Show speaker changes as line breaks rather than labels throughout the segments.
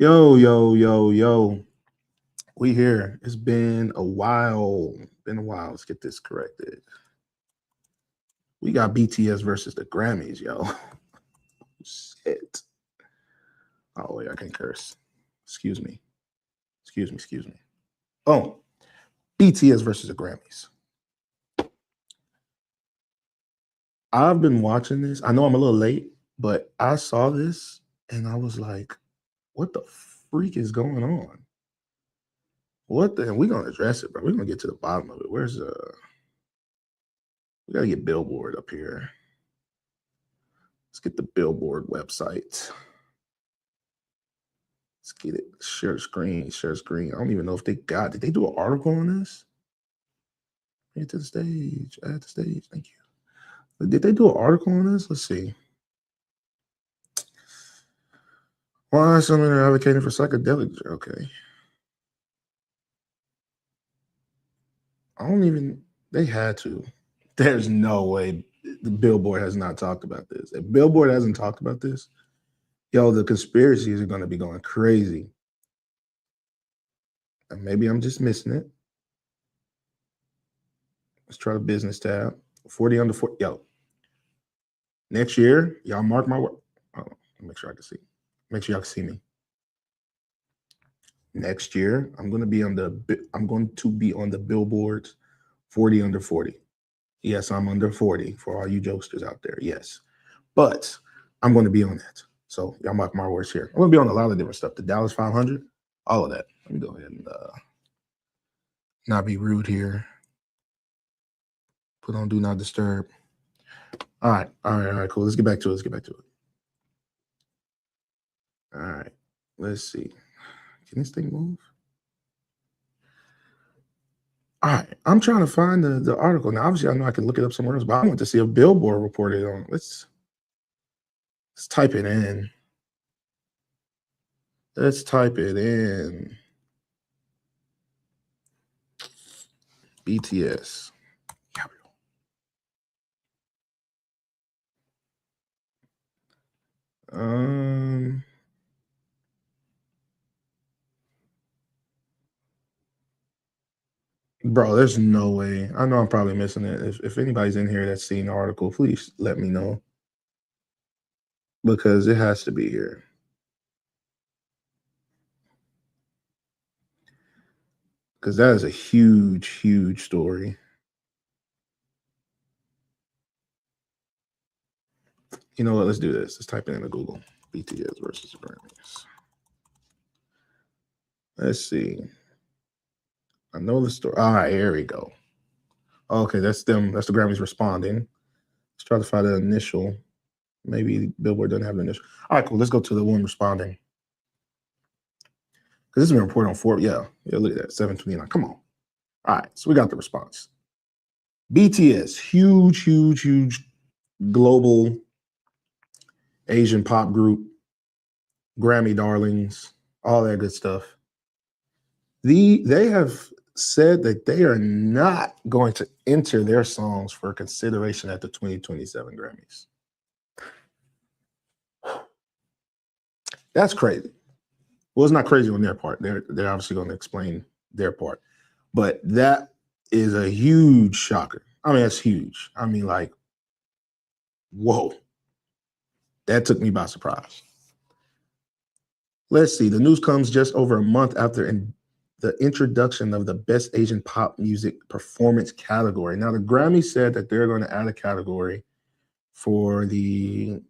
Yo, yo, yo, yo. We here. It's been a while. Been a while. Let's get this corrected. We got BTS versus the Grammys, yo. Shit. Oh, wait, I can't curse. Excuse me. Excuse me. Oh, BTS versus the Grammys. I've been watching this. I know I'm a little late, but I saw this and I was like, what the freak is going on? What the? We're gonna address it, bro. We're gonna get to the bottom of it. Where's we gotta get Billboard up here. Let's get the Billboard website. Let's get it. Share screen. Share screen. I don't even know if they got. Did they do an article on this? Bring it to the stage. Add the stage. Thank you. Did they do an article on this? Let's see. Why some are advocating for psychedelic? Okay. I don't even. They had to. There's no way the Billboard has not talked about this. If Billboard hasn't talked about this, yo, the conspiracies are going to be going crazy. And maybe I'm just missing it. Let's try the business tab. 40 under 40. Yo, next year, y'all mark my word. Oh, make sure I can see. Make sure y'all can see me. Next year, I'm going to be on the billboards 40 under 40. Yes, I'm under 40 for all you jokesters out there. Yes. But I'm going to be on that. So y'all mark my words here. I'm going to be on a lot of different stuff. The Dallas 500, all of that. Let me go ahead and not be rude here. Put on do not disturb. All right, cool. Let's get back to it. All right, let's see. Can this thing move? All right, I'm trying to find the article. Now, obviously, I know I can look it up somewhere else, but I want to see if Billboard reported on. Let's type it in. Let's type it in. BTS. Bro, there's no way. I know I'm probably missing it. If anybody's in here that's seen the article, please let me know. Because it has to be here. Because that is a huge, huge story. You know what? Let's do this. Let's type it into Google. BTS versus Grammys. Let's see. I know the story. All right, here we go. Okay, that's them. That's the Grammys responding. Let's try to find the initial. Maybe Billboard doesn't have an initial. All right, cool. Let's go to the one responding. Because this has been reported on 4. Yeah, look at that. 729. Come on. All right, so we got the response. BTS, huge global Asian pop group, Grammy darlings, all that good stuff. They have said that they are not going to enter their songs for consideration at the 2027 Grammys. That's crazy. Well, it's not crazy on their part. They're obviously going to explain their part. But that is a huge shocker. I mean, that's huge. I mean, like, whoa. That took me by surprise. Let's see. The news comes just over a month after the introduction of the Best Asian Pop Music Performance category. Now, the Grammy said that they're going to add a category for the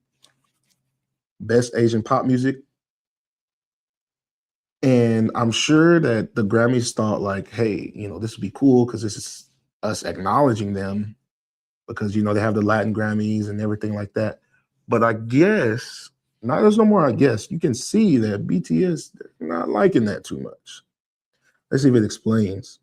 Best Asian Pop Music. And I'm sure that the Grammys thought like, hey, this would be cool because this is us acknowledging them because, they have the Latin Grammys and everything like that. But I guess, there's no more I guess. You can see that BTS, they're not liking that too much. Let's see if it explains.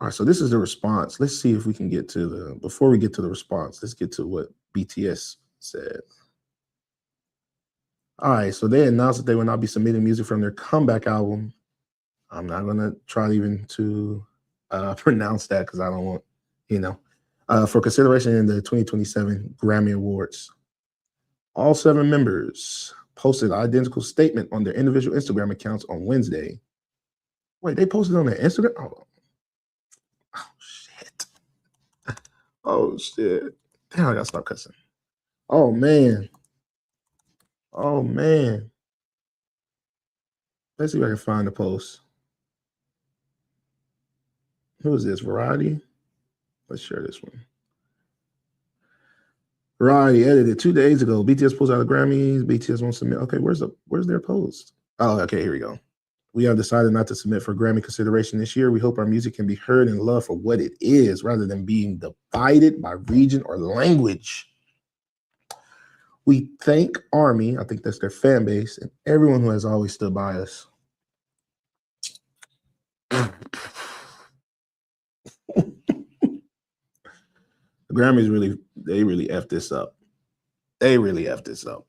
All right, so this is the response. Let's see if we can get to before we get to the response, let's get to what BTS said. All right, so they announced that they will not be submitting music from their comeback album. I'm not going to try even to pronounce that because I don't want, for consideration in the 2027 Grammy Awards. All 7 members posted an identical statement on their individual Instagram accounts on Wednesday. Wait, they posted on their Instagram? Oh shit. Oh shit. Damn, I gotta stop cussing. Oh man. Oh man. Let's see if I can find the post. Who is this? Variety? Let's share this one. Variety edited 2 days ago. BTS pulls out of Grammys. BTS won't submit. Okay, where's their post? Oh, okay, here we go. We have decided not to submit for Grammy consideration this year. We hope our music can be heard and loved for what it is, rather than being divided by region or language. We thank Army, I think that's their fan base, and everyone who has always stood by us. The Grammys really effed this up. They really effed this up.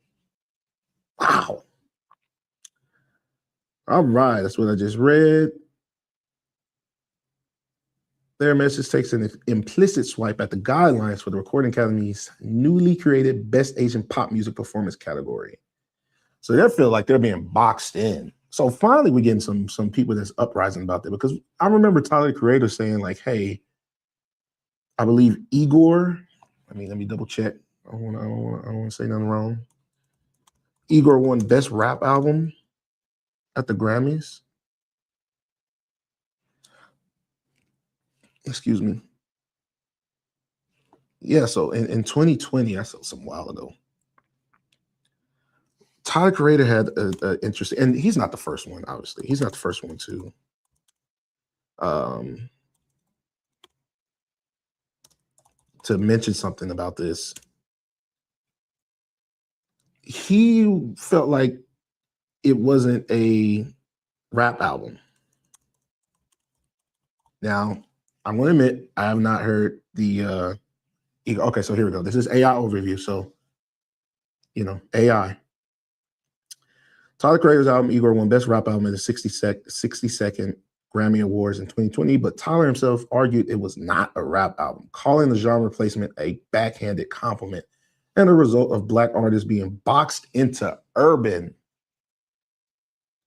Wow. All right, that's what I just read. Their message takes an implicit swipe at the guidelines for the Recording Academy's newly created Best Asian Pop Music Performance category. So they feel like they're being boxed in. So finally, we're getting some people that's uprising about that, because I remember Tyler, the Creator, saying like, "Hey, I believe Igor. Let me double check. I don't want to say nothing wrong. Igor won Best Rap Album at the Grammys. Excuse me. Yeah, so in 2020, I saw some while ago, Tyler Creator had an interesting, and he's not the first one, obviously. He's not the first one to mention something about this. He felt like it wasn't a rap album. Now, I'm going to admit, I have not heard the okay, so here we go. This is AI overview. So, AI. Tyler Creator's album Igor won Best Rap Album in the 62nd Grammy Awards in 2020, but Tyler himself argued it was not a rap album, calling the genre placement a backhanded compliment and a result of Black artists being boxed into urban.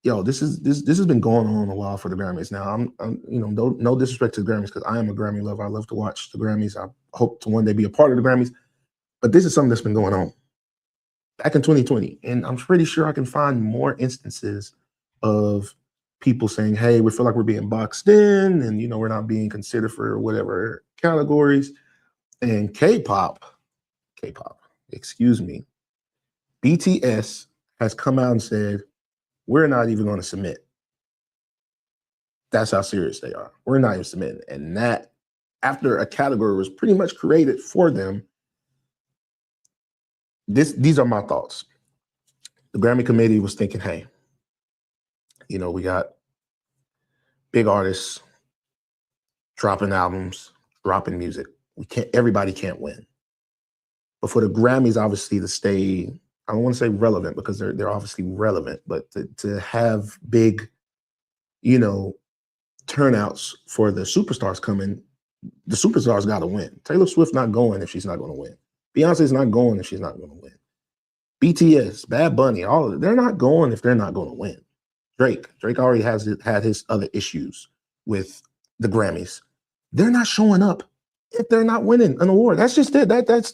Yo, this has been going on a while for the Grammys. Now, I'm no disrespect to the Grammys, because I am a Grammy lover. I love to watch the Grammys. I hope to one day be a part of the Grammys, but this is something that's been going on back in 2020, and I'm pretty sure I can find more instances of people saying, "Hey, we feel like we're being boxed in, and we're not being considered for whatever categories." And K-pop, excuse me, BTS has come out and said, "We're not even going to submit." That's how serious they are. We're not even submitting. And that, after a category was pretty much created for them. These are my thoughts. The Grammy committee was thinking, hey, we got big artists dropping albums, dropping music. Everybody can't win. But for the Grammys, obviously, to stay, I don't want to say relevant, because they're obviously relevant, but to have big, turnouts for the superstars coming, the superstars got to win. Taylor Swift not going if she's not going to win. Beyonce's not going if she's not going to win. BTS, Bad Bunny, all of it, they're not going if they're not going to win. Drake already had his other issues with the Grammys. They're not showing up if they're not winning an award. That's just it. That's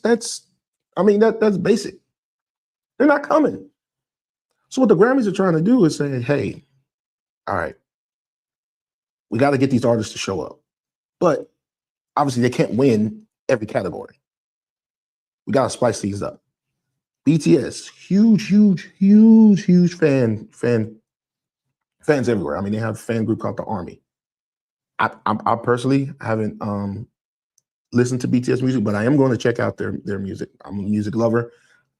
basic. They're not coming. So what the Grammys are trying to do is say, hey, all right, we got to get these artists to show up. But obviously they can't win every category. We got to spice these up. BTS, huge fans everywhere. I mean, they have a fan group called the Army. I personally haven't listened to BTS music, but I am going to check out their music. I'm a music lover.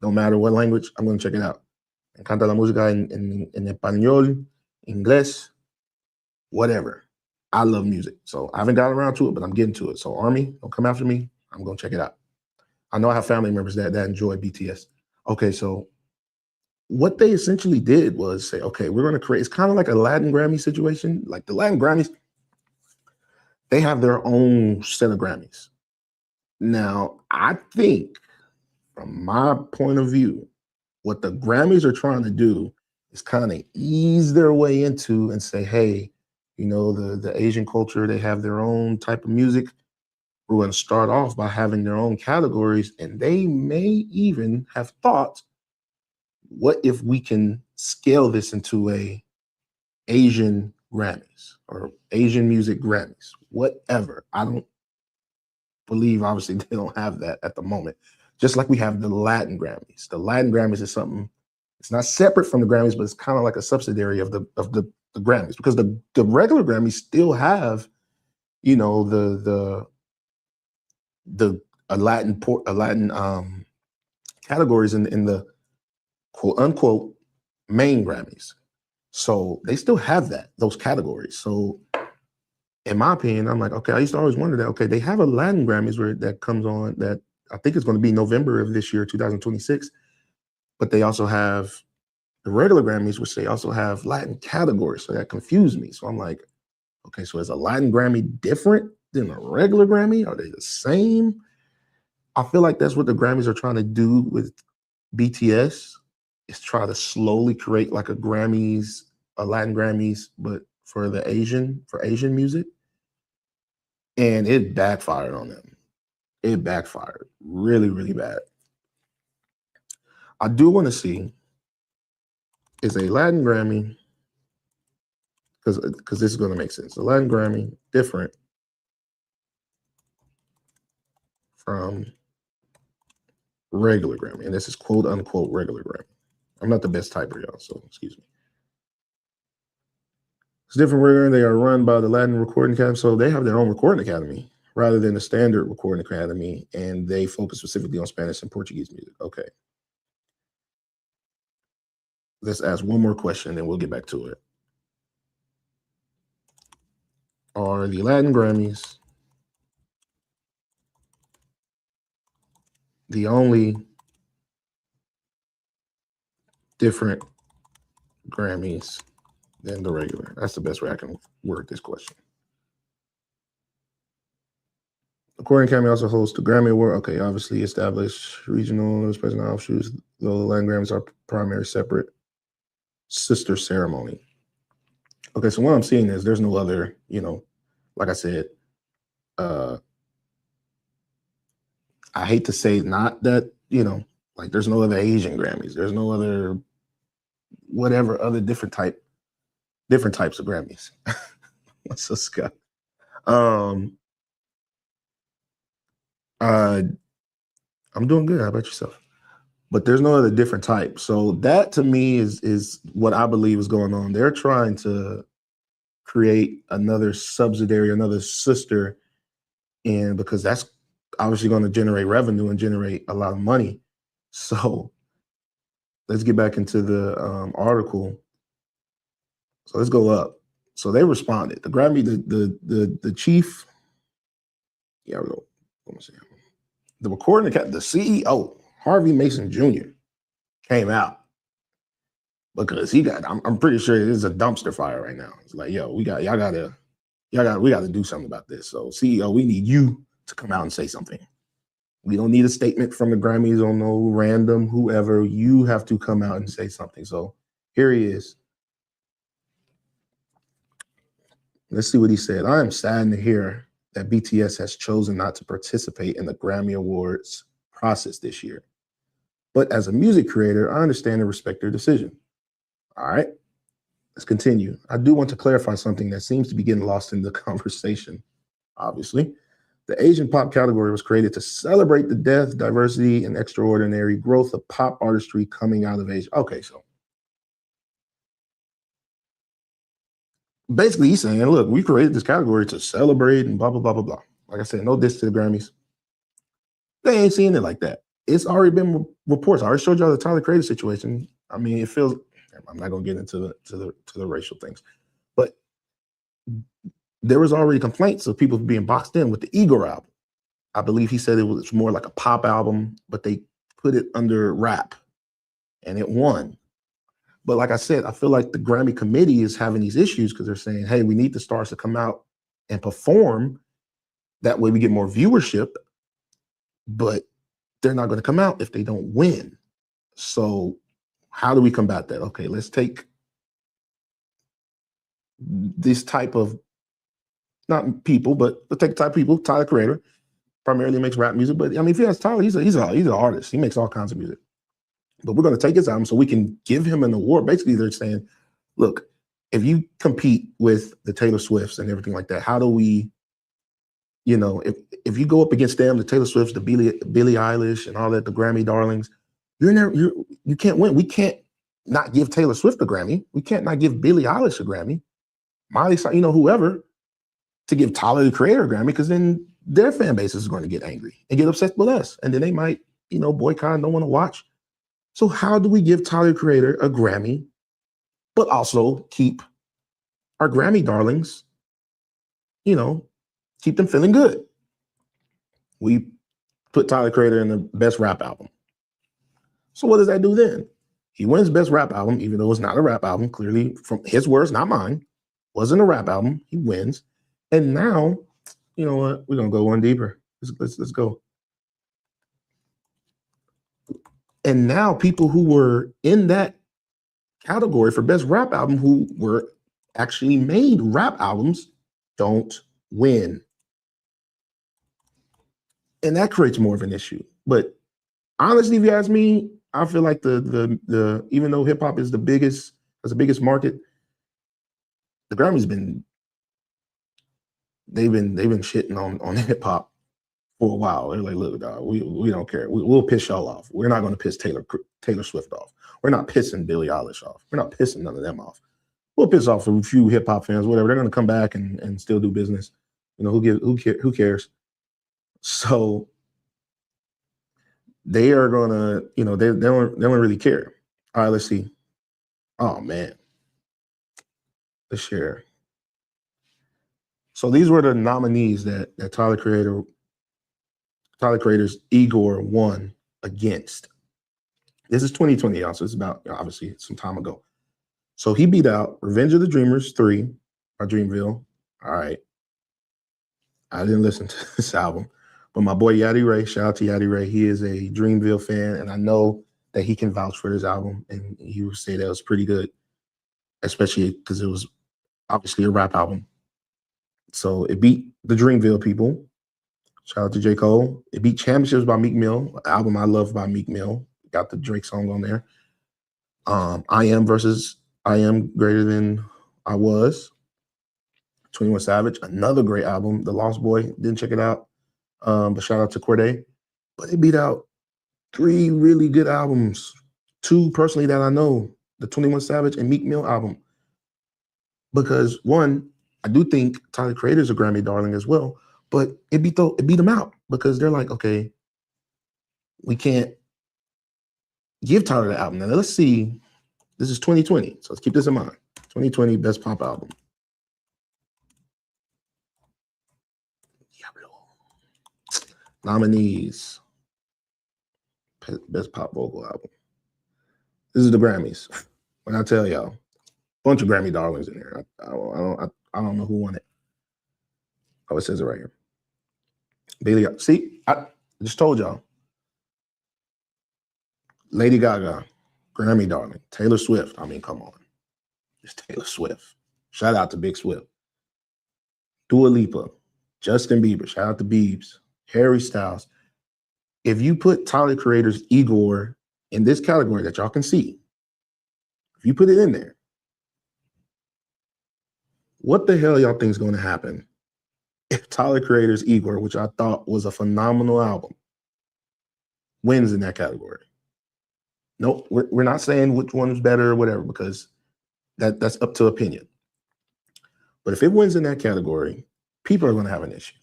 No matter what language, I'm going to check it out. Me encanta la música en español, inglés, whatever. I love music. So I haven't gotten around to it, but I'm getting to it. So Army, don't come after me. I'm going to check it out. I know I have family members that enjoy BTS. Okay, so what they essentially did was say, okay, we're going to create, it's kind of like a Latin Grammy situation. Like the Latin Grammys, they have their own set of Grammys. Now, I think, from my point of view, What the Grammys are trying to do is kind of ease their way into and say, hey, the Asian culture, they have their own type of music. We're going to start off by having their own categories, and they may even have thought, what if we can scale this into a Asian Grammys or Asian music Grammys, whatever. I don't believe, obviously, they don't have that at the moment. Just like we have the Latin Grammys. The Latin Grammys is something, it's not separate from the Grammys, but it's kind of like a subsidiary of the Grammys, because the regular Grammys still have, the Latin categories in the quote unquote main Grammys. So they still have those categories. So in my opinion, I'm like, okay, I used to always wonder that, okay, they have a Latin Grammys that comes on that I think it's going to be November of this year, 2026. But they also have the regular Grammys, which they also have Latin categories. So that confused me. So I'm like, okay, so is a Latin Grammy different than a regular Grammy? Are they the same? I feel like that's what the Grammys are trying to do with BTS, is try to slowly create like a Latin Grammys, but for Asian music. And it backfired on them. It backfired really, really bad. I do want to see, is a Latin Grammy, because this is going to make sense. A Latin Grammy different from regular Grammy. And this is quote unquote regular Grammy. I'm not the best typer, y'all, so excuse me. It's different. They are run by the Latin Recording Academy, so they have their own recording academy rather than the standard recording academy, and they focus specifically on Spanish and Portuguese music. Okay. Let's ask one more question, then we'll get back to it. Are the Latin Grammys the only different Grammys than the regular? That's the best way I can word this question. The Recording Academy also hosts the Grammy Award. Okay, obviously established regional special offshoots, though the Latin Grammys are primary separate sister ceremony. Okay, so what I'm seeing is there's no other, like I said, I hate to say not that, like there's no other Asian Grammys. There's no other whatever other different types of Grammys. What's up, Scott? I'm doing good. How about yourself? But there's no other different type. So that to me is what I believe is going on. They're trying to create another subsidiary, another sister, and because that's obviously going to generate revenue and generate a lot of money. So let's get back into the article. So let's go up. So they responded. The Grammy, the chief, let me see. The recording, the CEO, Harvey Mason Jr., came out because I'm pretty sure it is a dumpster fire right now. It's like, yo, we got to do something about this. So CEO, we need you to come out and say something. We don't need a statement from the Grammys or no random whoever. You have to come out and say something. So here he is. Let's see what he said. I am saddened to hear that BTS has chosen not to participate in the Grammy Awards process this year. But as a music creator, I understand and respect their decision. All right, let's continue. I do want to clarify something that seems to be getting lost in the conversation. Obviously, the Asian pop category was created to celebrate the depth, diversity, and extraordinary growth of pop artistry coming out of Asia. Okay, so basically he's saying, look, we created this category to celebrate and blah, blah, blah, blah, blah. Like I said, no diss to the Grammys. They ain't seeing it like that. It's already been reports. I already showed y'all the Tyler Creator situation. I mean, it feels, I'm not going to get into the racial things, but there was already complaints of people being boxed in with the Igor album. I believe he said it was more like a pop album, but they put it under rap and it won. But like I said, I feel like the Grammy committee is having these issues because they're saying, hey, we need the stars to come out and perform. That way we get more viewership, but they're not going to come out if they don't win. So How do we combat that? Okay, let's take this type of, not people, but let's take the type of people. Tyler, Creator, primarily makes rap music, but I mean, if you ask Tyler, he's an artist. He makes all kinds of music. But we're going to take his album so we can give him an award. Basically, they're saying, look, if you compete with the Taylor Swifts and everything like that, how do we, if you go up against them, the Taylor Swifts, the Billie Eilish and all that, the Grammy darlings, you can't win. We can't not give Taylor Swift a Grammy. We can't not give Billie Eilish a Grammy, Miley, whoever, to give Tyler, the Creator, a Grammy, because then their fan base is going to get angry and get upset with us. And then they might, boycott and don't want to watch. So how do we give Tyler, the Creator, a Grammy, but also keep our Grammy darlings, keep them feeling good? We put Tyler, the Creator, in the best rap album. So what does that do then? He wins best rap album, even though it's not a rap album, clearly from his words, not mine. Wasn't a rap album. He wins. And now, you know what? We're going to go one deeper. Let's go. And now people who were in that category for best rap album, who were actually made rap albums, don't win. And that creates more of an issue. But honestly, if you ask me, I feel like the even though hip hop is the biggest market, the Grammys they've been shitting on hip hop for a while. They're like, look, dog, we don't care. We'll piss y'all off. We're not going to piss Taylor Swift off. We're not pissing Billie Eilish off. We're not pissing none of them off. We'll piss off a few hip hop fans, whatever. They're going to come back and still do business. Who cares? So they are gonna, they don't really care. All right, let's see. Oh man, let's share. So these were the nominees that Tyler Creator's Igor won against. This is 2020, y'all. So it's about, obviously, some time ago. So he beat out Revenge of the Dreamers 3 by Dreamville. All right. I didn't listen to this album, but my boy Yadi Ray, shout out to Yadi Ray. He is a Dreamville fan, and I know that he can vouch for this album, and he would say that it was pretty good, especially because it was obviously a rap album. So it beat the Dreamville people. Shout out to J. Cole. It beat Championships by Meek Mill, an album I love by Meek Mill. Got the Drake song on there. I Am versus I Am Greater Than I Was. 21 Savage, another great album. The Lost Boy, didn't check it out. But shout out to Corday. But it beat out 3 really good albums. 2 personally that I know, the 21 Savage and Meek Mill album. Because one, I do think Tyler Creator's a Grammy darling as well, but it beat them out because they're like, okay, we can't give Tyler the album. Now let's see. This is 2020, so let's keep this in mind. 2020 best pop album. Nominees. Best pop vocal album. This is the Grammys. When I tell y'all, bunch of Grammy darlings in here. I don't know who won it. Oh, it says it right here. Billie. See, I just told y'all. Lady Gaga, Grammy darling. Taylor Swift. I mean, come on. It's Taylor Swift. Shout out to Big Swift. Dua Lipa, Justin Bieber. Shout out to Biebs. Harry Styles. If you put Tyler Creator's Igor in this category that y'all can see, if you put it in there, what the hell y'all think is going to happen if Tyler Creator's Igor, which I thought was a phenomenal album, wins in that category? Nope, we're not saying which one is better or whatever, because that's up to opinion. But if it wins in that category, people are going to have an issue.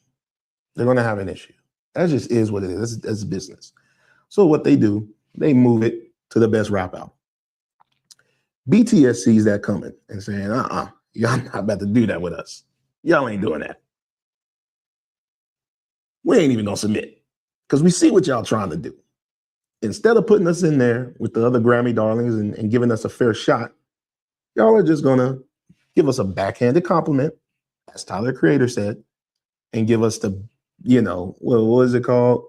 They're going to have an issue. That just is what it is. That's business. So what they do, they move it to the best rap album. BTS sees that coming and saying, y'all not about to do that with us. Y'all ain't doing that. We ain't even going to submit because we see what y'all trying to do. Instead of putting us in there with the other Grammy darlings and giving us a fair shot, y'all are just going to give us a backhanded compliment, as Tyler Creator said, and give us the, what is it called?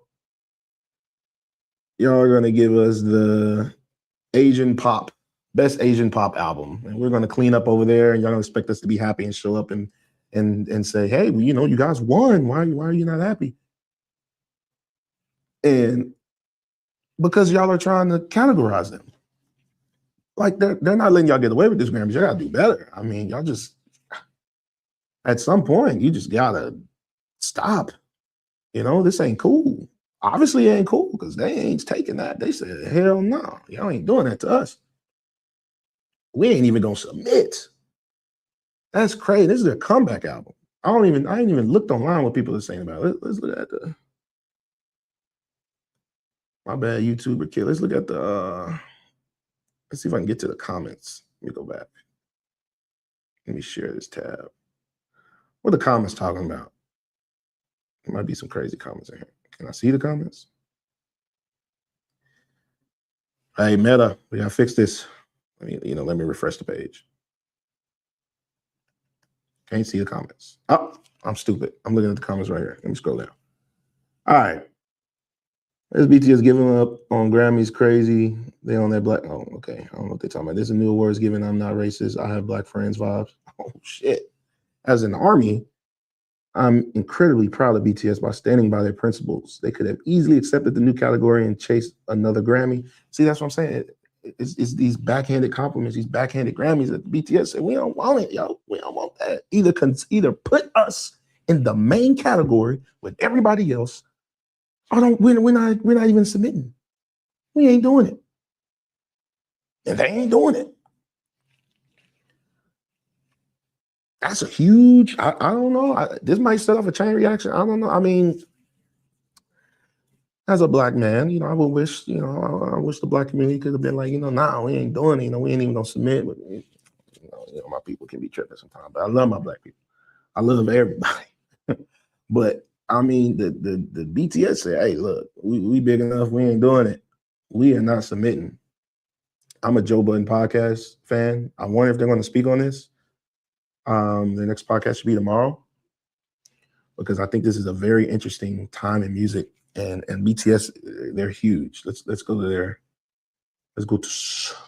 Y'all are going to give us the, Asian pop, best Asian pop album, and we're going to clean up over there, and y'all gonna expect us to be happy and show up and say, hey, well, you guys won. Why are you not happy? And because y'all are trying to categorize them. Like they're not letting y'all get away with this, Grammys. You gotta do better. I mean, y'all just at some point you just gotta stop. This ain't cool. Obviously, it ain't cool because they ain't taking that. They said, hell no, y'all ain't doing that to us. We ain't even gonna submit. That's crazy. This is their comeback album. I ain't even looked online what people are saying about it. Let's look at my bad YouTuber kid. Let's look at let's see if I can get to the comments. Let me go back. Let me share this tab. What are the comments talking about? There might be some crazy comments in here. Can I see the comments? Hey, Meta, we gotta fix this. Let me refresh the page. Can't see the comments. Oh, I'm stupid. I'm looking at the comments right here. Let me scroll down. All right. This BTS giving up on Grammys crazy. They on that black. Oh, okay. I don't know what they're talking about. There's a new awards given. I'm not racist. I have black friends vibes. Oh, shit. As an army, I'm incredibly proud of BTS by standing by their principles. They could have easily accepted the new category and chased another Grammy. See, that's what I'm saying. It's these backhanded compliments, these backhanded Grammys that BTS said, we don't want it, yo. We don't want that. Either put us in the main category with everybody else, or we're not even submitting. We ain't doing it. And they ain't doing it. That's a huge, I don't know. This might set off a chain reaction. I don't know. I mean, as a black man, I would wish, I wish the black community could have been like, nah, we ain't doing it. We ain't even gonna submit. But, my people can be tripping sometimes. But I love my black people. I love everybody. But I mean, the BTS said, hey, look, we big enough. We ain't doing it. We are not submitting. I'm a Joe Budden podcast fan. I wonder if they're going to speak on this. The next podcast should be tomorrow, because I think this is a very interesting time in music. And BTS, they're huge. Let's go to let's go to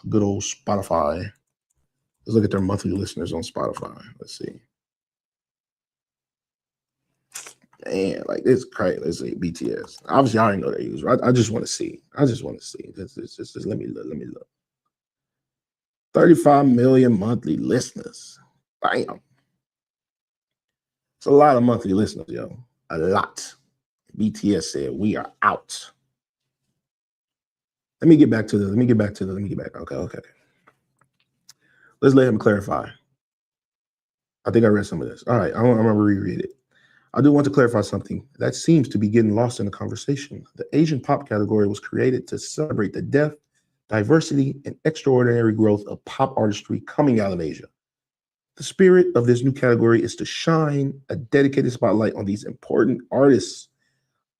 good old Spotify. Let's look at their monthly listeners on Spotify. Let's see. Man, like it's crazy. Let's see BTS. Obviously, I already know their user. I just want to see. Just let me look. 35 million monthly listeners. Bam. It's a lot of monthly listeners, yo. A lot. BTS said we are out. Let me get back. Okay. Let's let him clarify. I think I read some of this. All right, I'm gonna reread it. I do want to clarify something that seems to be getting lost in the conversation. The Asian pop category was created to celebrate the depth, diversity, and extraordinary growth of pop artistry coming out of Asia. The spirit of this new category is to shine a dedicated spotlight on these important artists.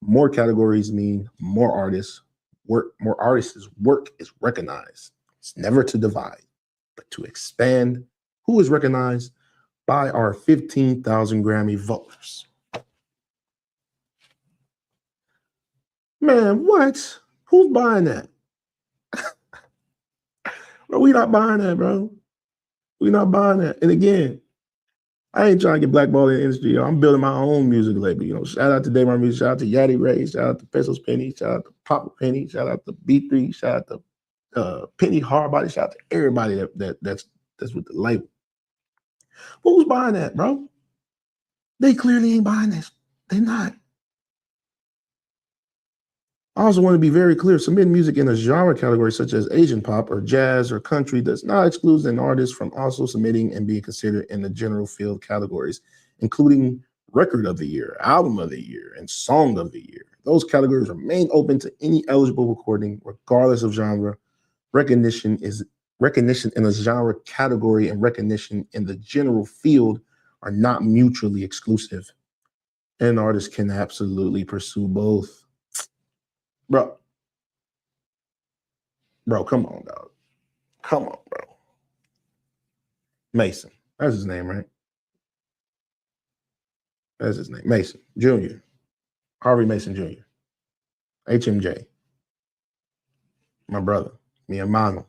More categories mean more artists' work is recognized. It's never to divide, but to expand who is recognized by our 15,000 Grammy voters. Man, what? Who's buying that? Bro, we not buying that, bro. We not buying that. And again, I ain't trying to get blackballed in the industry. Yo. I'm building my own music label. Shout out to Daymar Music, shout out to Yachty Ray, shout out to Pesos Penny, shout out to Papa Penny, shout out to B3, shout out to Penny Hardbody, shout out to everybody that's with the label. Who's buying that, bro? They clearly ain't buying this. They're not. I also want to be very clear. Submitting music in a genre category such as Asian pop or jazz or country does not exclude an artist from also submitting and being considered in the general field categories, including record of the year, album of the year, and song of the year. Those categories remain open to any eligible recording, regardless of genre. Recognition in a genre category and recognition in the general field are not mutually exclusive. An artist can absolutely pursue both. Bro, come on, dog. Come on, bro. Mason. That's his name, right? That's his name. Mason Jr. Harvey Mason Jr. HMJ. My brother. Mi hermano.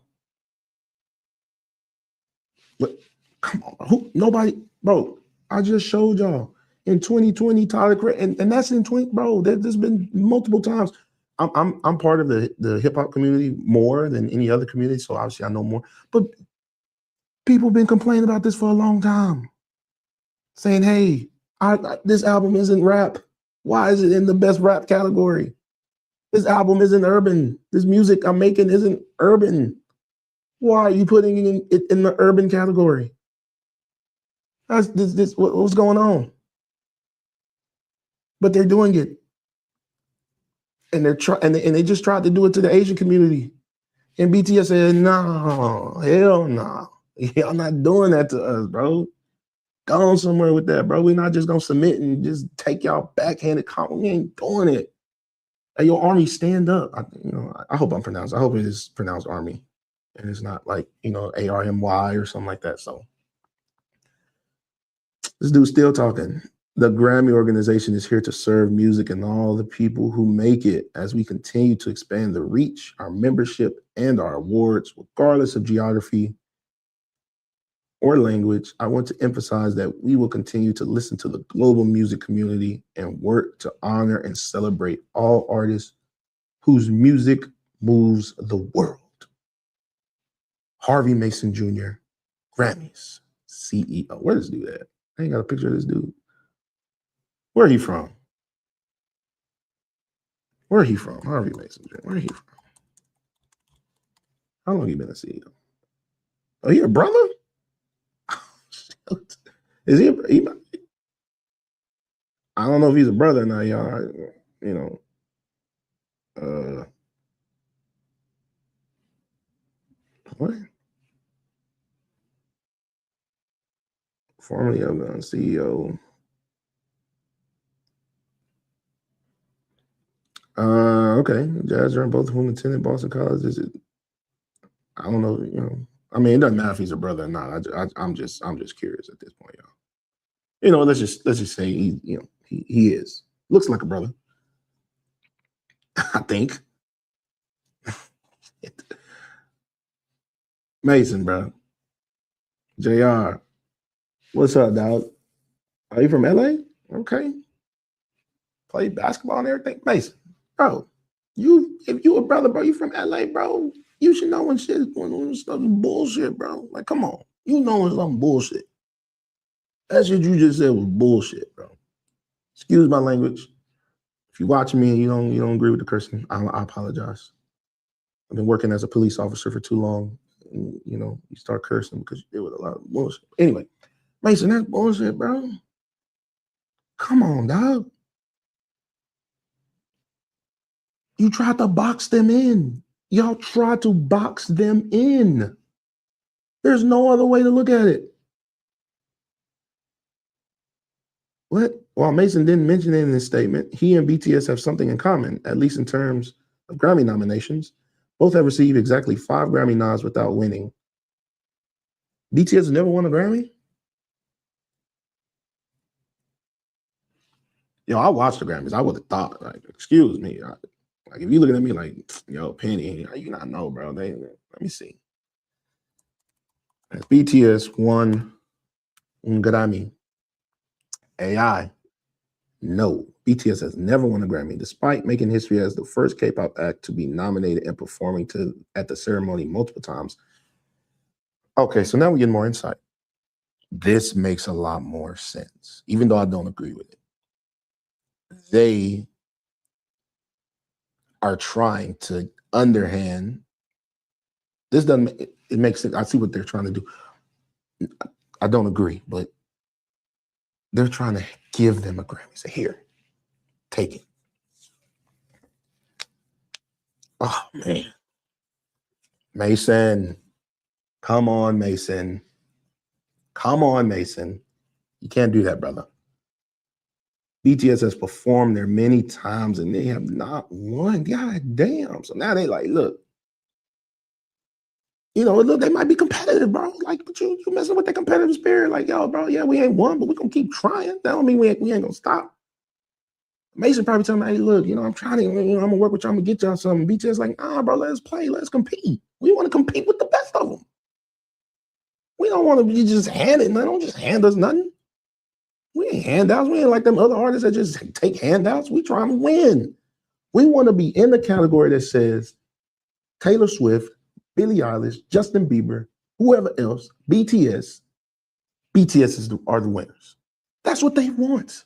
But come on, who? Nobody, bro. I just showed y'all in 2020, Tyler Creator, and that's in 20, bro. There's been multiple times. I'm part of the hip hop community more than any other community, so obviously I know more. But people been complaining about this for a long time, saying, "Hey, this album isn't rap. Why is it in the best rap category? This album isn't urban. This music I'm making isn't urban. Why are you putting it in the urban category? That's what's going on?" But they're doing it, and they just tried to do it to the Asian community. And BTS said, "No, hell no, y'all not doing that to us, bro. Go on somewhere with that, bro. We're not just gonna submit and just take y'all backhanded comment. We ain't doing it. Hey, your army, stand up." I hope I'm pronounced. I hope it is pronounced army, and it's not like ARMY or something like that. So this dude's still talking. The Grammy organization is here to serve music and all the people who make it as we continue to expand the reach, our membership, and our awards, regardless of geography or language. I want to emphasize that we will continue to listen to the global music community and work to honor and celebrate all artists whose music moves the world. Harvey Mason Jr., Grammys CEO. Where does this dude at? I ain't got a picture of this dude. Where are he from? Where are he from? Harvey Mason Jr. Where are he from? How long he been a CEO? Oh, he a brother? Is he? I don't know if he's a brother or not, y'all. What? Formerly of the CEO. Okay. Jazz Drum, both of whom attended Boston College. Is it? I don't know. I mean, it doesn't matter if he's a brother or not. I'm just curious at this point, y'all. Let's just say he is. Looks like a brother. I think. Mason, bro. JR. What's up, dog? Are you from LA? Okay. Play basketball and everything. Mason, bro. If you a brother, bro, you from LA, bro. You should know when stuff is bullshit, bro. Like, come on. You know when something bullshit. That shit you just said was bullshit, bro. Excuse my language. If you're watching me and you don't agree with the cursing, I apologize. I've been working as a police officer for too long. And, you start cursing because you deal with a lot of bullshit. Anyway, Mason, that's bullshit, bro. Come on, dog. You tried to box them in. Y'all tried to box them in. There's no other way to look at it. What? While Mason didn't mention it in his statement, he and BTS have something in common, at least in terms of Grammy nominations. Both have received exactly 5 Grammy nods without winning. BTS has never won a Grammy? I watched the Grammys. I would have thought, like, excuse me. Like, if you looking at me like, Penny, you not know, bro. Let me see. Has BTS won un Grammy? AI. No. BTS has never won a Grammy, despite making history as the first K-pop act to be nominated and performing at the ceremony multiple times. Okay, so now we get more insight. This makes a lot more sense, even though I don't agree with it. They are trying to underhand. This doesn't. It makes sense. I see what they're trying to do. I don't agree, but they're trying to give them a Grammy. Say, here, take it. Oh man, Mason, come on, Mason. Come on, Mason. You can't do that, brother. BTS has performed there many times and they have not won. God damn. So now they like, look, they might be competitive, bro. Like, but you messing with that competitive spirit. Like, yo, bro, yeah, we ain't won, but we're going to keep trying. That don't mean we ain't going to stop. Mason probably telling me, hey, look, I'm trying to, I'm going to work with y'all. I'm going to get y'all something. BTS like, bro, let's play. Let's compete. We want to compete with the best of them. We don't want to be just handed. They don't just hand us nothing. We ain't handouts. We ain't like them other artists that just take handouts. We trying to win. We want to be in the category that says Taylor Swift, Billie Eilish, Justin Bieber, whoever else, BTS. BTS are the winners. That's what they want.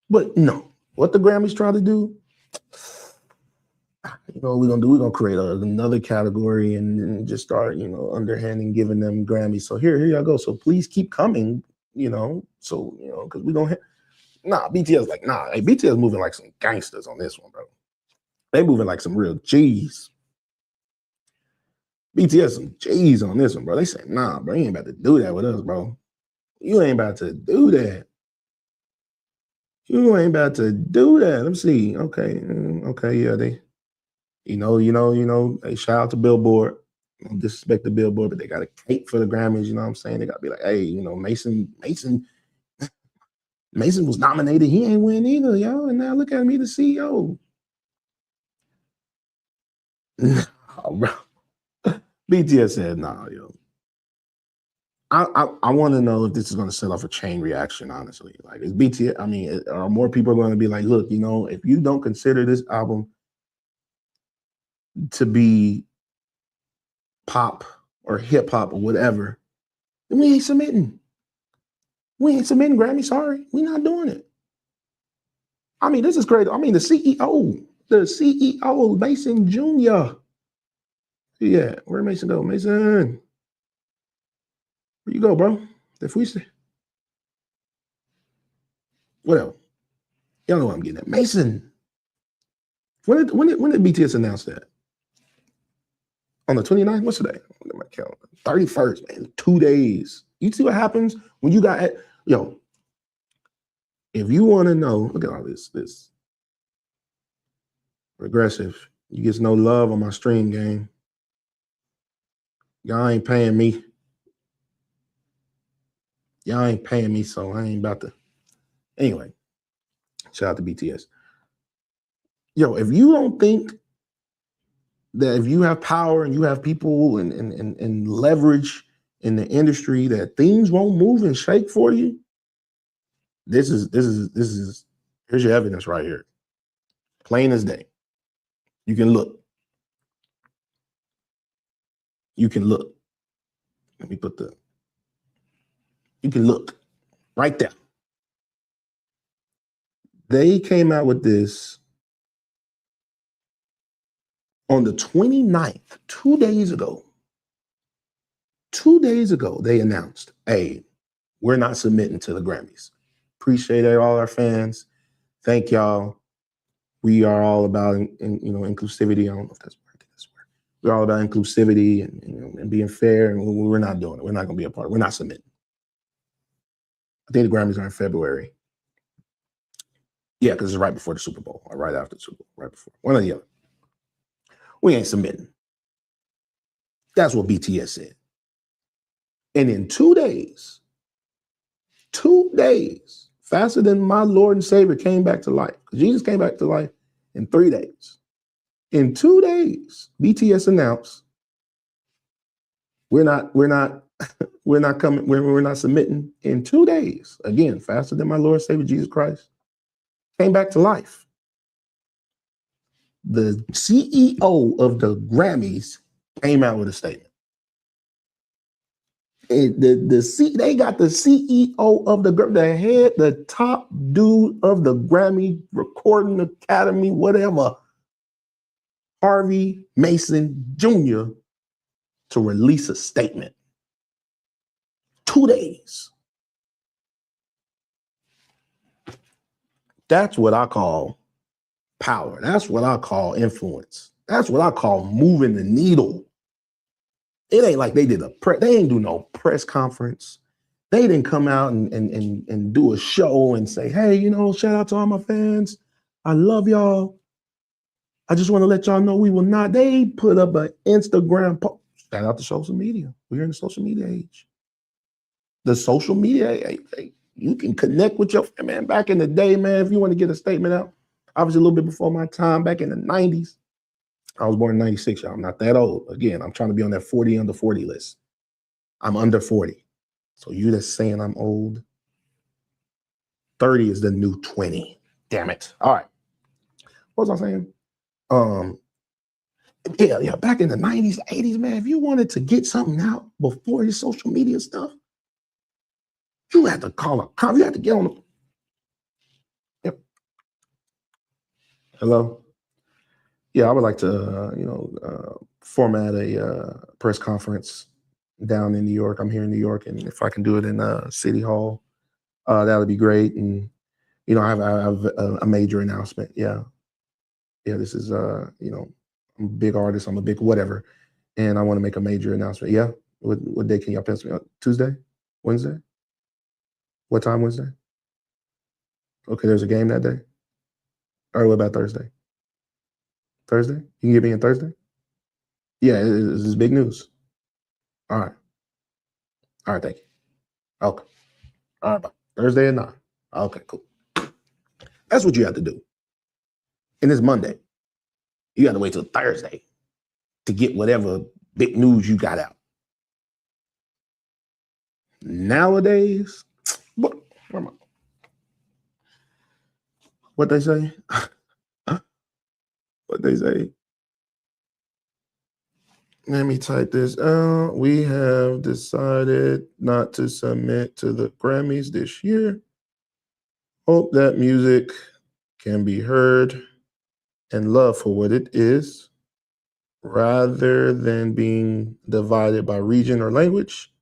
But no, what the Grammys try to do, you know what we're gonna do? We're gonna create another category and just start, you know, underhanding giving them Grammys. So here y'all go. So please keep coming, you know. So, you know, because we gonna BTS like, hey, BTS moving like some gangsters on this one, bro. They moving like some real G's. BTS some G's on this one, bro. They say, bro, you ain't about to do that with us, bro. You ain't about to do that. You ain't about to do that. Let me see. Okay, yeah, they, you know, they shout out to Billboard. Don't disrespect the Billboard, but they got a cake for the Grammys. You know what I'm saying? They got to be like, hey, you know, Mason was nominated. He ain't win either, yo. And now look at me, the CEO. Oh, bro. BTS said, yo. I want to know if this is going to set off a chain reaction, honestly. Like, is BTS, I mean, are more people going to be like, look, you know, if you don't consider this album to be pop or hip hop or whatever, then we ain't submitting. We ain't submitting Grammy. Sorry, we not doing it. I mean, this is great. I mean, the CEO, Mason Jr. Yeah, where Mason go? Mason, where you go, bro? If we say whatever, y'all know what I'm getting at. Mason, when did BTS announce that? On the 29th? What's today? Look at my calendar. 31st, man. 2 days. You see what happens when you got if you want to know, look at all this regressive. You get no love on my stream game. Y'all ain't paying me. Y'all ain't paying me, so I ain't about to. Anyway, shout out to BTS. If you don't think that if you have power and you have people and leverage in the industry that things won't move and shake for you, this is here's your evidence right here. Plain as day. You can look. You can look. Let me put you can look right there. They came out with this on the 29th, 2 days ago. 2 days ago, they announced, hey, we're not submitting to the Grammys. Appreciate it, all our fans. Thank y'all. We are all about inclusivity. I don't know if that's working. We're all about inclusivity and being fair, and we're not doing it. We're not going to be a part of it. We're not submitting. I think the Grammys are in February. Yeah, because it's right before the Super Bowl, or right after the Super Bowl, right before. One or the other. We ain't submitting. That's what BTS said. And in 2 days, 2 days, faster than my Lord and Savior came back to life. Jesus came back to life in 3 days. In 2 days, BTS announced we're not coming, we're not submitting. In 2 days, again, faster than my Lord and Savior Jesus Christ came back to life. The CEO of the Grammys came out with a statement. They got the CEO of the top dude of the Grammy Recording Academy, whatever, Harvey Mason Jr., to release a statement. 2 days. That's what I call power. That's what I call influence. That's what I call moving the needle. It ain't like they they ain't do no press conference. They didn't come out and do a show and say, hey, shout out to all my fans. I love y'all. I just want to let y'all know we will not. They put up an Instagram post. Shout out to social media. We're in the social media age. The social media age. You can connect with your friend, man. Back in the day, man, if you want to get a statement out, obviously a little bit before my time, back in the 90s. I was born in 96, y'all. I'm not that old. Again, I'm trying to be on that 40 under 40 list. I'm under 40. So you that's saying I'm old, 30 is the new 20. Damn it. All right. What was I saying? Yeah, back in the 90s, 80s, man, if you wanted to get something out before your social media stuff, you had to call a you had to get on the. Yep. Hello? Yeah, I would like to, format a press conference down in New York. I'm here in New York, and if I can do it in City Hall, that would be great. And I have a major announcement. Yeah, this is I'm a big artist. I'm a big whatever, and I want to make a major announcement. Yeah, what day can y'all pencil me out? Tuesday, Wednesday? What time Wednesday? Okay, there's a game that day. All right, what about Thursday? Thursday? You can get me in Thursday? Yeah, this is big news. All right. All right, thank you. Okay. All right, bye. Thursday at 9. Okay, cool. That's what you have to do. And it's Monday. You got to wait till Thursday to get whatever big news you got out. Nowadays, what they say? What they say? Let me type this out. We have decided not to submit to the Grammys this year. Hope that music can be heard and loved for what it is, rather than being divided by region or language.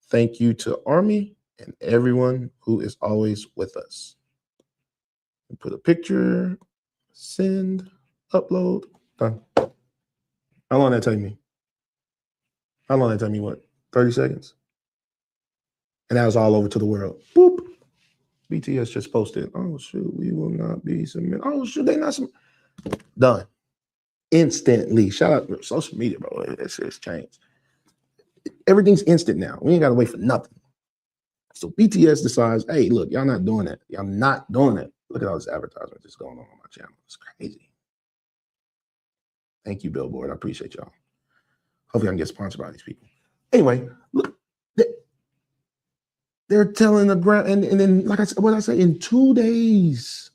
Thank you to Army and everyone who is always with us. Put a picture, send, upload, done. How long did that take me? How long did that take me? What? 30 seconds? And that was all over to the world. Boop. BTS just posted. Oh shoot, we will not be submitted. Oh shoot, they not submitted. Done. Instantly. Shout out to social media, bro. It's changed. Everything's instant now. We ain't got to wait for nothing. So BTS decides, hey, look, y'all not doing that. Y'all not doing that. Look at all this advertisement that's going on my channel. It's crazy. Thank you, Billboard. I appreciate y'all. Hopefully I can get sponsored by these people. Anyway, look, they're telling the ground, and then, like I said, what I say, in 2 days,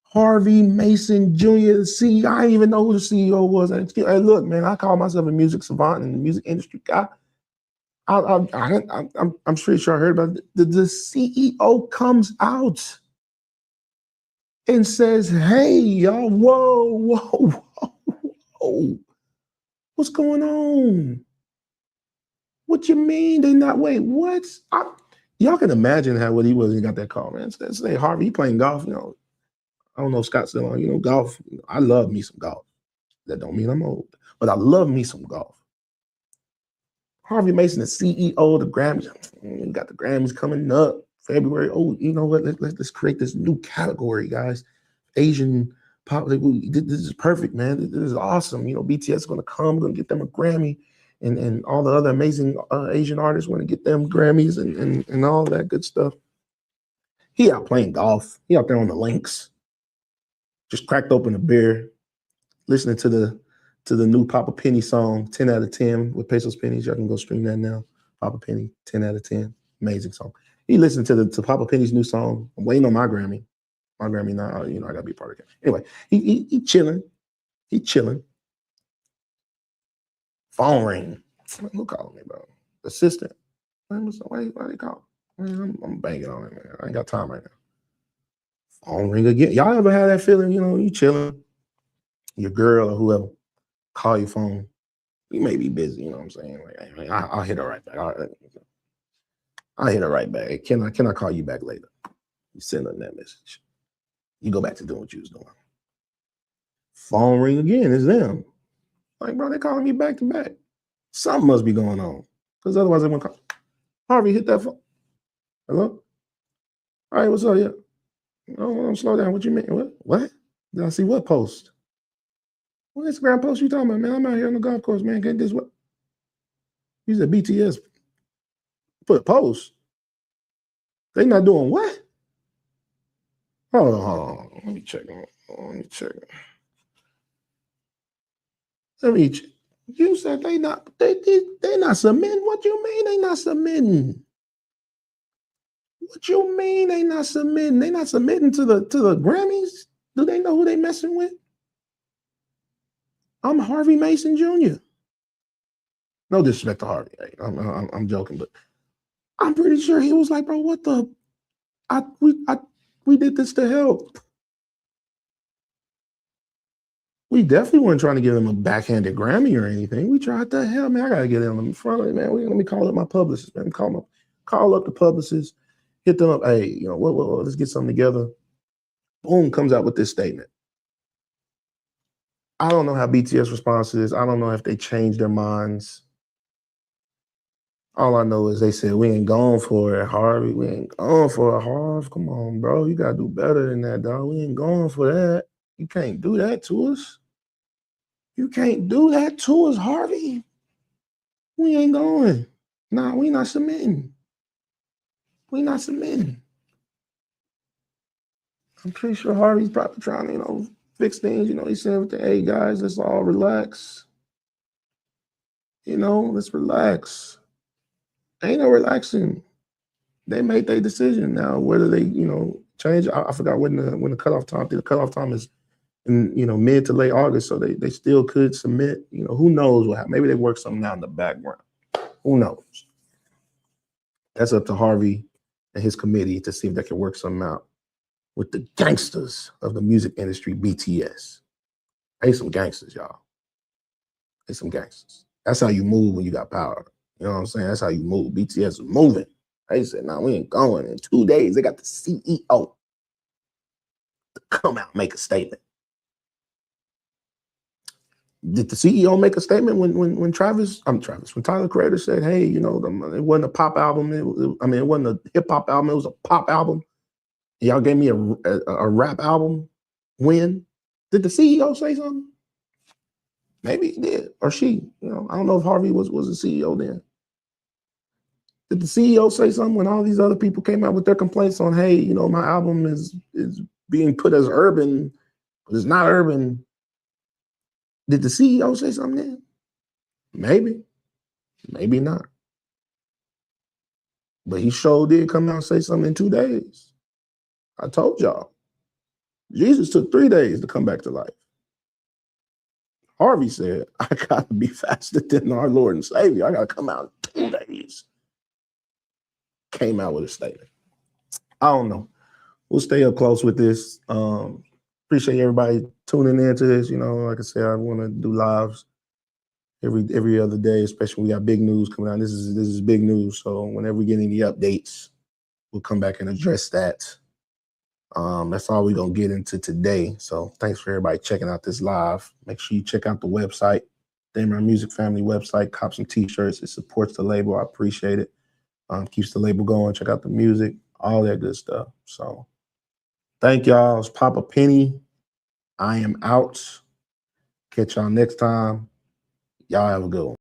Harvey Mason Jr., the CEO, I didn't even know who the CEO was. And hey, look, man, I call myself a music savant and the music industry guy. I'm pretty sure I heard about it. The CEO comes out and says, hey, y'all, whoa. What's going on? What you mean they not, wait, what? Y'all can imagine what he was when he got that call, man. Say Harvey, he playing golf, I don't know if Scott's still on, golf. I love me some golf. That don't mean I'm old, but I love me some golf. Harvey Mason, the CEO of the Grammys. We got the Grammys coming up February. Oh, you know what? Let's create this new category, guys. Asian pop. This is perfect, man. This is awesome. BTS is going to come, going to get them a Grammy, and all the other amazing Asian artists want to get them Grammys and all that good stuff. He out playing golf. He out there on the links. Just cracked open a beer, listening to the new Papa Penny song, 10 out of 10 with Pesos Pennies. Y'all can go stream that now. Papa Penny, 10 out of 10. Amazing song. He listened to Papa Penny's new song. I'm waiting on my Grammy. My Grammy now, I gotta be part of it. Anyway, he chilling. He chilling. Phone ring. Who calling me, bro? Assistant. Why they call? I'm banging on it, man. I ain't got time right now. Phone ring again. Y'all ever have that feeling, you chilling, your girl or whoever call your phone? You may be busy, you know what I'm saying? Like, I'll hit her right back. I'll hit her right back. Can I call you back later? You send her that message. You go back to doing what you was doing. Phone ring again. It's them. Like, bro, they calling me back to back. Something must be going on. Because otherwise they won't call. Harvey, hit that phone. Hello? All right, what's up? Yeah. Oh, slow down. What you mean? What? Did I see what post? What Instagram post you talking about, man? I'm out here on the golf course, man. Get this what? You said BTS put a post. They not doing what? Hold on. Let me check. You said they not submitting. What you mean they not submitting? What you mean they not submitting? They not submitting to the Grammys? Do they know who they messing with? I'm Harvey Mason Jr. No disrespect to Harvey. Hey, I'm joking, but I'm pretty sure he was like, bro, what the? We did this to help. We definitely weren't trying to give him a backhanded Grammy or anything. We tried to help, man. I gotta get him in front of it, man. Let me call up my publicist, man. Call up the publicist, hit them up. Hey, you know what? Let's get something together. Boom, comes out with this statement. I don't know how BTS responds to this. I don't know if they changed their minds. All I know is they said, we ain't going for it, Harvey. We ain't going for it, Harv. Come on, bro. You gotta do better than that, dog. We ain't going for that. You can't do that to us. You can't do that to us, Harvey. We ain't going. Nah, we not submitting. We not submitting. I'm pretty sure Harvey's probably trying to, fix things. He said everything. Hey, guys, let's all relax. Let's relax. Ain't no relaxing. They made their decision now. Whether they, change. I forgot when the cutoff time. The cutoff time is in mid to late August, so they still could submit. Who knows what happened? Maybe they work something out in the background. Who knows? That's up to Harvey and his committee to see if they can work something out with the gangsters of the music industry, BTS. They some gangsters, y'all. They some gangsters. That's how you move when you got power. You know what I'm saying? That's how you move. BTS is moving. They said, "No, we ain't going." In 2 days, they got the CEO to come out and make a statement. Did the CEO make a statement when Tyler Creator said, "Hey, it wasn't a pop album. It wasn't a hip hop album. It was a pop album. Y'all gave me a rap album. When did the CEO say something? Maybe he did, or she. I don't know if Harvey was the CEO then. Did the CEO say something when all these other people came out with their complaints on, hey, my album is being put as urban, but it's not urban? Did the CEO say something then? Maybe, maybe not. But he sure did come out and say something in 2 days. I told y'all. Jesus took 3 days to come back to life. Harvey said, I got to be faster than our Lord and Savior. I got to come out in 2 days. Came out with a statement. I don't know. We'll stay up close with this. Appreciate everybody tuning into this. Like I said, I want to do lives every other day, especially when we got big news coming out. This is big news. So whenever we get any updates, we'll come back and address that. That's all we're going to get into today. So thanks for everybody checking out this live. Make sure you check out the website, Dameron Music Family website. Cop some t-shirts. It supports the label. I appreciate it. Keeps the label going. Check out the music, all that good stuff. So thank y'all. It's Papa Penny. I am out. Catch y'all next time. Y'all have a good one.